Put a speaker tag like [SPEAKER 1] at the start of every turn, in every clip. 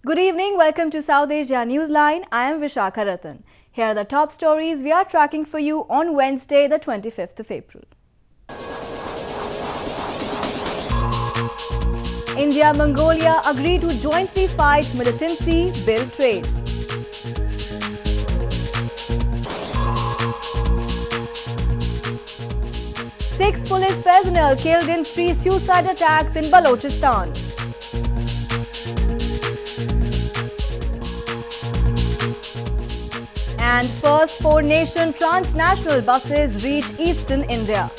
[SPEAKER 1] Good evening, welcome to South Asia Newsline. I am Vishakha Ratan. Here are the top stories we are tracking for you on Wednesday, the 25th of April. India and Mongolia agree to jointly fight militancy, build trade. Six police personnel killed in 3 suicide attacks in Balochistan. And first 4-nation transnational buses reach eastern India.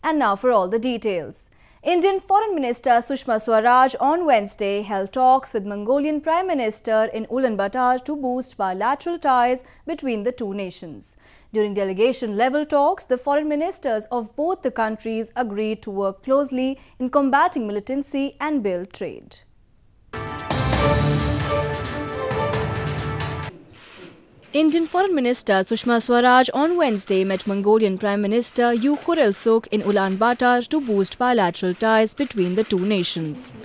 [SPEAKER 1] And now for all the details. Indian Foreign Minister Sushma Swaraj on Wednesday held talks with Mongolian Prime Minister in Ulaanbaatar to boost bilateral ties between the two nations. During delegation-level talks, the foreign ministers of both the countries agreed to work closely in combating militancy and build trade. Indian Foreign Minister Sushma Swaraj on Wednesday met Mongolian Prime Minister U Khurelsukh in Ulaanbaatar to boost bilateral ties between the two nations.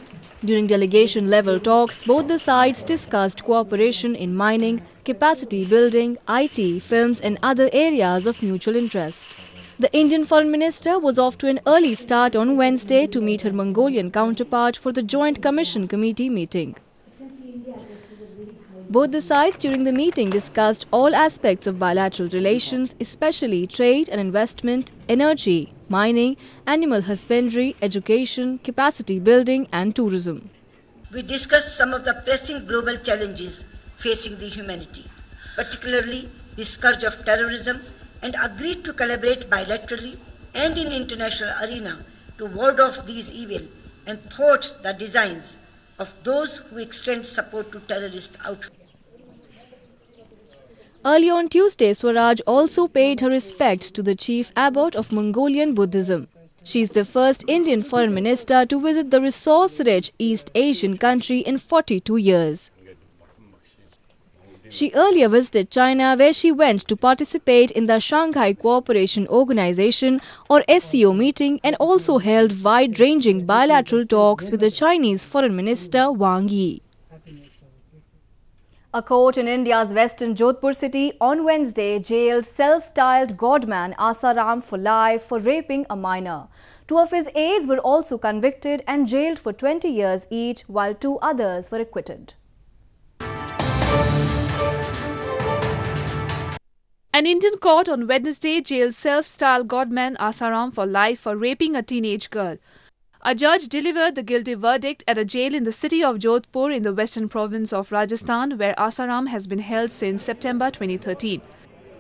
[SPEAKER 1] During delegation-level talks, both the sides discussed cooperation in mining, capacity building, IT, films and other areas of mutual interest. The Indian Foreign Minister was off to an early start on Wednesday to meet her Mongolian counterpart for the Joint Commission Committee meeting. Both the sides during the meeting discussed all aspects of bilateral relations, especially trade and investment, energy, mining, animal husbandry, education, capacity building and tourism.
[SPEAKER 2] We discussed some of the pressing global challenges facing the humanity, particularly the scourge of terrorism, and agreed to collaborate bilaterally and in international arena to ward off these evil and thwart the designs of those who extend support to terrorist outfits.
[SPEAKER 1] Early on Tuesday, Swaraj also paid her respects to the chief abbot of Mongolian Buddhism. She is the first Indian foreign minister to visit the resource-rich East Asian country in 42 years. She earlier visited China, where she went to participate in the Shanghai Cooperation Organization or SCO meeting and also held wide-ranging bilateral talks with the Chinese Foreign Minister Wang Yi. A court in India's western Jodhpur city on Wednesday jailed self-styled godman Asaram for life for raping a minor. 2 of his aides were also convicted and jailed for 20 years each, while 2 others were acquitted.
[SPEAKER 3] An Indian court on Wednesday jailed self-styled godman Asaram for life for raping a teenage girl. A judge delivered the guilty verdict at a jail in the city of Jodhpur in the western province of Rajasthan, where Asaram has been held since September 2013.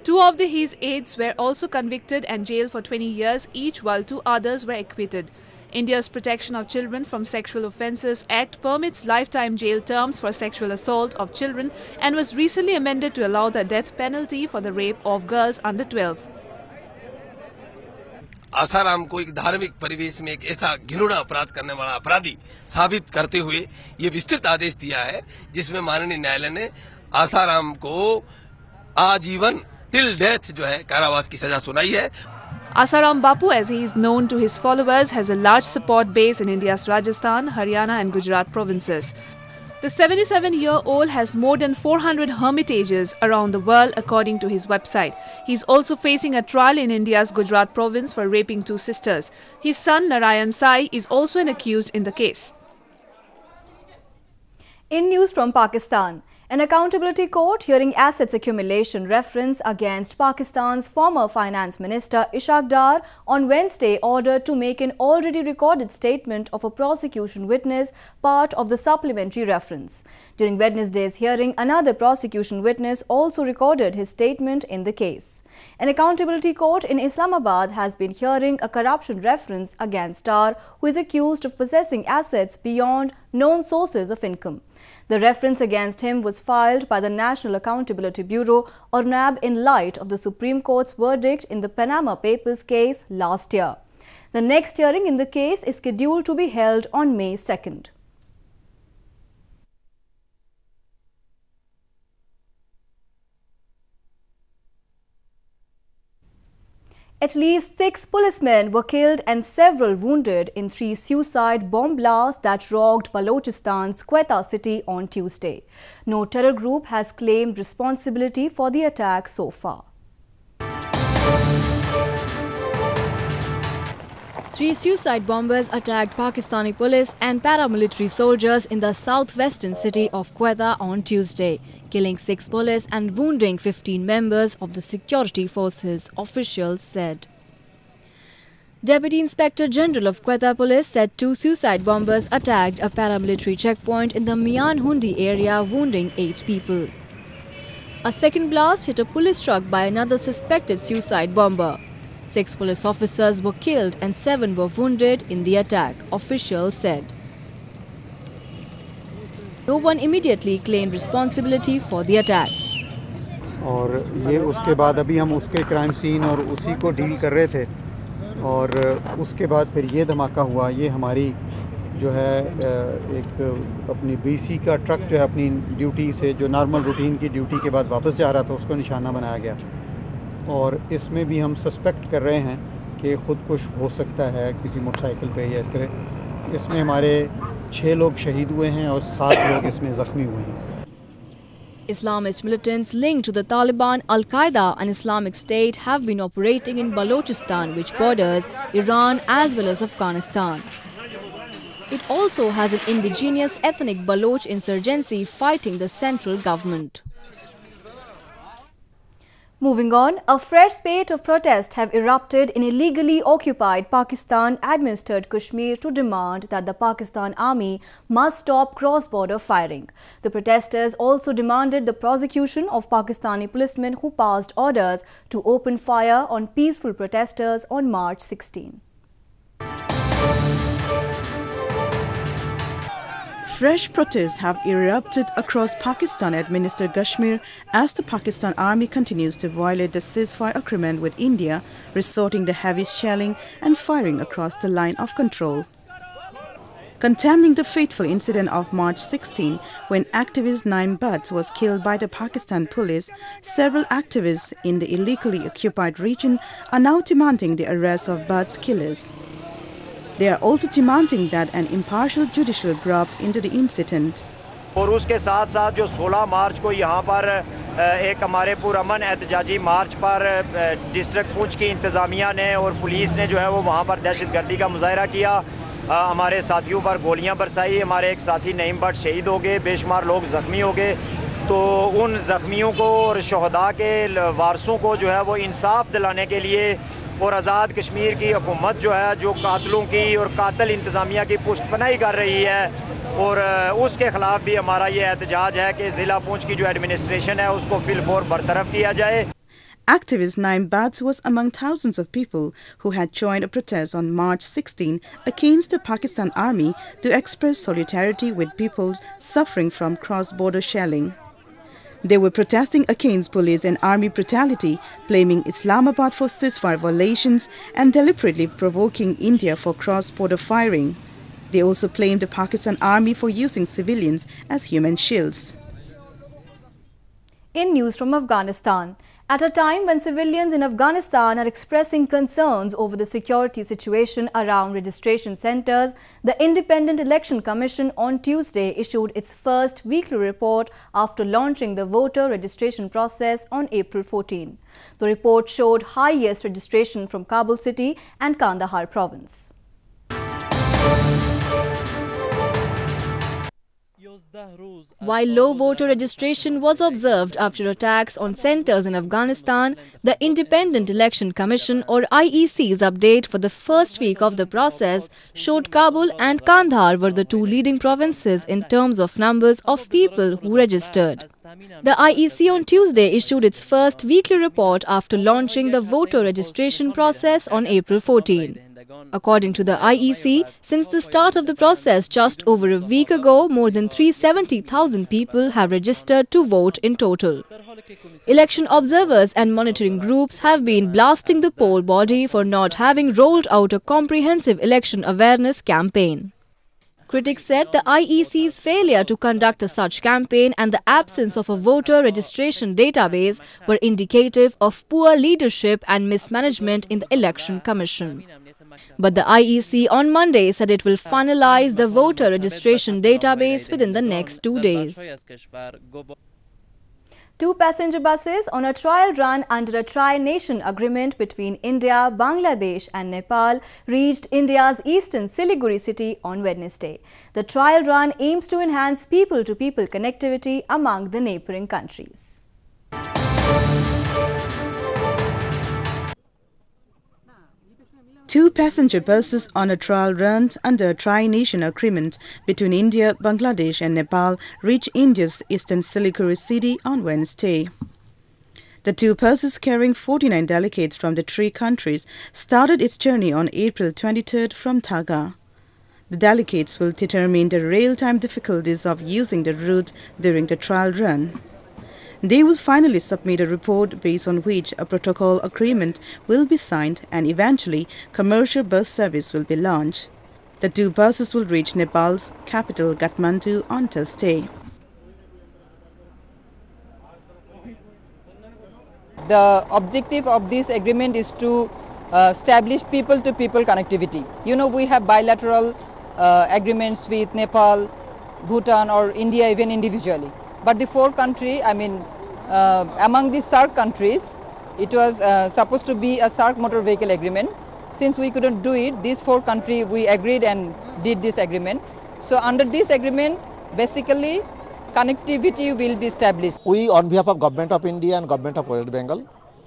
[SPEAKER 3] 2 of his aides were also convicted and jailed for 20 years each, while 2 others were acquitted. India's Protection of Children from Sexual Offences Act permits lifetime jail terms for sexual assault of children and was recently amended to allow the death penalty for the rape of girls under 12.
[SPEAKER 4] Asaram को एक धार्मिक परिवेश में एक ऐसा घिनौना अपराध करने वाला अपराधी साबित करते हुए ये विस्तृत आदेश दिया है, जिसमें माननीय न्यायालय ने आसाराम को आजीवन टिल डेथ जो है कारावास की सजा सुनाई है.
[SPEAKER 3] Asaram Bapu, as he is known to his followers, has a large support base in India's Rajasthan, Haryana and Gujarat provinces. The 77-year-old has more than 400 hermitages around the world, according to his website. He is also facing a trial in India's Gujarat province for raping 2 sisters. His son Narayan Sai is also an accused in the case.
[SPEAKER 1] In news from Pakistan, an accountability court hearing assets accumulation reference against Pakistan's former finance minister Ishaq Dar on Wednesday ordered to make an already recorded statement of a prosecution witness part of the supplementary reference. During Wednesday's hearing, another prosecution witness also recorded his statement in the case. An accountability court in Islamabad has been hearing a corruption reference against Dar, who is accused of possessing assets beyond known sources of income. The reference against him was filed by the National Accountability Bureau or NAB in light of the Supreme Court's verdict in the Panama Papers case last year. The next hearing in the case is scheduled to be held on May 2nd. At least 6 policemen were killed and several wounded in 3 suicide bomb blasts that rocked Balochistan's Quetta city on Tuesday. No terror group has claimed responsibility for the attack so far. 3 suicide bombers attacked Pakistani police and paramilitary soldiers in the southwestern city of Quetta on Tuesday, killing 6 police and wounding 15 members of the security forces, officials said. Deputy Inspector General of Quetta Police said 2 suicide bombers attacked a paramilitary checkpoint in the Mian Hundi area, wounding 8 people. A second blast hit a police truck by another suspected suicide bomber. 6 police officers were killed and 7 were wounded in the attack, officials said. No one immediately claimed responsibility for the attacks.
[SPEAKER 5] और ये उसके बाद अभी हम उसके crime scene और उसी को डील कर रहे थे और उसके बाद फिर ये धमाका हुआ। ये हमारी जो है एक अपनी बीसी का ट्रक जो है अपनी ड्यूटी से जो नॉर्मल रूटीन की ड्यूटी के बाद वापस जा रहा था, उसको निशाना बनाया गया और इसमें भी हम सस्पेक्ट कर रहे हैं कि खुदकुश हो सकता है किसी मोटरसाइकिल पे या इस तरह। इसमें हमारे 6 लोग शहीद हुए हैं और 7 लोग इसमें ज़ख्मी हुए हैं।
[SPEAKER 1] Islamist militants linked to the Taliban, Al-Qaeda and Islamic State have been operating in Balochistan, which borders Iran as well as Afghanistan. It also has an indigenous ethnic Baloch insurgency fighting the central government. Moving on, a fresh spate of protests have erupted in illegally occupied Pakistan-administered Kashmir to demand that the Pakistan Army must stop cross-border firing. The protesters also demanded the prosecution of Pakistani policemen who passed orders to open fire on peaceful protesters on March 16.
[SPEAKER 6] Fresh protests have erupted across Pakistan-administered Kashmir as the Pakistan Army continues to violate the ceasefire agreement with India, resorting to heavy shelling and firing across the line of control. Condemning the fateful incident of March 16, when activist Naim Butt was killed by the Pakistan police, several activists in the illegally occupied region are now demanding the arrest of Butt's killers. They are also demanding that an impartial judicial probe into the incident.
[SPEAKER 7] और उसके साथ साथ जो 16 मार्च को यहाँ पर एक हमारे पुरअमन एहतजाजी मार्च पर डिस्ट्रिक्ट पुंछ की इंतज़ामिया ने और पुलिस ने जो है वो वहाँ पर दहशतगर्दी का मुजाहरा किया, हमारे साथियों पर गोलियाँ बरसाई, हमारे एक साथी नईम भट्ट शहीद हो गए, बेशुमार लोग ज़ख्मी हो गए। तो उन ज़ख्मियों को और शहदा के वारसों को जो है वो इंसाफ दिलाने के लिए और आज़ाद कश्मीर की हुकूमत जो है जो कातलों की और कातल इंतज़ामिया की पुष्टपनाही कर रही है और उसके ख़िलाफ़ भी हमारा ये एहतजाज है कि ज़िला पुंछ की जो एडमिनिस्ट्रेशन है उसको फिलफौर बरतरफ किया जाए।
[SPEAKER 6] Activist Naim Butt was among thousands of people who had joined a protest on March 16 against the Pakistan Army to express solidarity with people suffering from cross-border shelling. They were protesting against police and army brutality, blaming Islamabad for ceasefire violations and deliberately provoking India for cross-border firing. They also blamed the Pakistan Army for using civilians as human shields.
[SPEAKER 1] In news from Afghanistan, at a time when civilians in Afghanistan are expressing concerns over the security situation around registration centers, the Independent Election Commission on Tuesday issued its first weekly report after launching the voter registration process on April 14. The report showed highest registration from Kabul city and Kandahar province. While low voter registration was observed after attacks on centers in Afghanistan, the Independent Election Commission or IEC's update for the first week of the process showed Kabul and Kandahar were the 2 leading provinces in terms of numbers of people who registered. The IEC on Tuesday issued its first weekly report after launching the voter registration process on April 14. According to the IEC, since the start of the process just over a week ago, more than 370,000 people have registered to vote in total. Election observers and monitoring groups have been blasting the poll body for not having rolled out a comprehensive election awareness campaign. Critics said the IEC's failure to conduct a such campaign and the absence of a voter registration database were indicative of poor leadership and mismanagement in the Election Commission. But the IEC on Monday said it will finalize the voter registration database within the next 2 days. 2 passenger buses on a trial run under a tri-nation agreement between India, Bangladesh and Nepal reached India's eastern Siliguri city on Wednesday. The trial run aims to enhance people-to-people connectivity among the neighbouring countries.
[SPEAKER 6] Two passenger buses on a trial run under a tri-nation agreement between India, Bangladesh and Nepal reached India's eastern Siliguri city on Wednesday. The two buses carrying 49 delegates from the 3 countries started its journey on April 23rd from Dhaka. The delegates will determine the real-time difficulties of using the route during the trial run. They will finally submit a report based on which a protocol agreement will be signed and eventually commercial bus service will be launched. The 2 buses will reach Nepal's capital Kathmandu on Thursday.
[SPEAKER 8] The objective of this agreement is to establish people-to-people connectivity. You know, we have bilateral agreements with Nepal, Bhutan or India even individually. But the 4 countries, among the SAARC countries, it was supposed to be a SAARC motor vehicle agreement. Since we couldn't do it, these 4 countries, we agreed and did this agreement. So under this agreement, basically, connectivity will be established.
[SPEAKER 9] We, on behalf of Government of India and Government of West Bengal,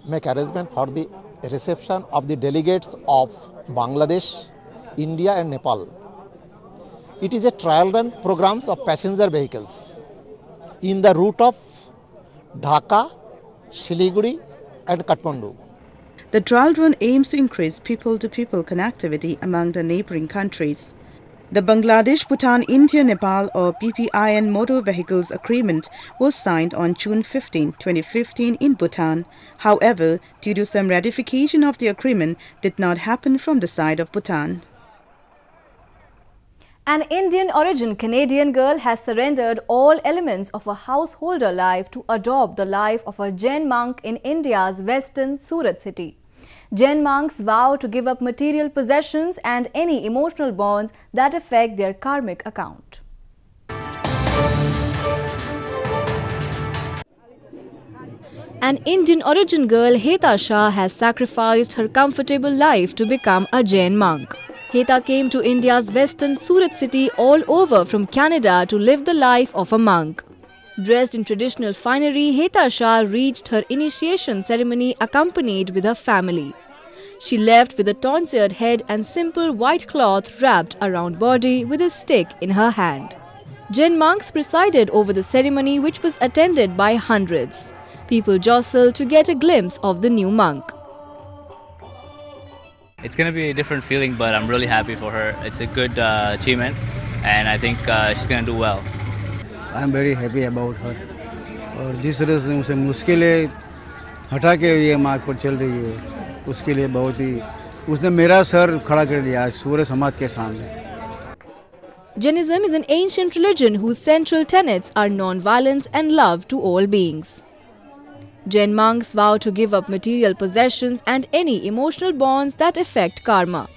[SPEAKER 9] make arrangement for the reception of the delegates of Bangladesh, India and Nepal. It is a trial run programs of passenger vehicles in the route of Dhaka, Siliguri and Kathmandu.
[SPEAKER 6] The trial run aims to increase people-to-people connectivity among the neighbouring countries. The Bangladesh-Bhutan-India-Nepal or PPIN Motor Vehicles Agreement was signed on June 15, 2015 in Bhutan. However, due to some ratification of the agreement did not happen from the side of Bhutan.
[SPEAKER 1] An Indian-origin Canadian girl has surrendered all elements of a householder life to adopt the life of a Jain monk in India's western Surat city. Jain monks vow to give up material possessions and any emotional bonds that affect their karmic account. An Indian-origin girl, Heta Shah, has sacrificed her comfortable life to become a Jain monk. Heta came to India's western Surat city all over from Canada to live the life of a monk. Dressed in traditional finery, Heta Shah reached her initiation ceremony accompanied with her family. She left with a tonsured head and simple white cloth wrapped around body with a stick in her hand. Jain monks presided over the ceremony, which was attended by hundreds. People jostled to get a glimpse of the new monk.
[SPEAKER 10] It's going to be a different feeling, but I'm really happy for her. It's a good achievement and I think she's going to do well.
[SPEAKER 11] I'm very happy about her. और जिस तरह से उसे मुश्किलें हटा के ये मार्ग पर चल रही है, उसके लिए बहुत ही उसने मेरा सर खड़ा कर दिया आज सूर्य समाज के सामने.
[SPEAKER 1] Jainism is an ancient religion whose central tenets are non-violence and love to all beings. Jain monks vow to give up material possessions and any emotional bonds that affect karma.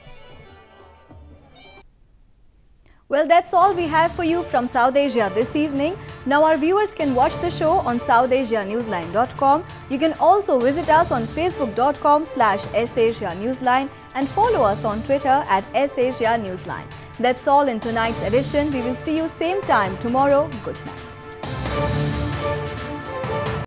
[SPEAKER 1] Well, that's all we have for you from South Asia this evening. Now our viewers can watch the show on SouthAsiaNewsline.com. You can also visit us on Facebook.com/SAsiaNewsline and follow us on Twitter @SAsiaNewsline. That's all in tonight's edition. We will see you same time tomorrow. Good night.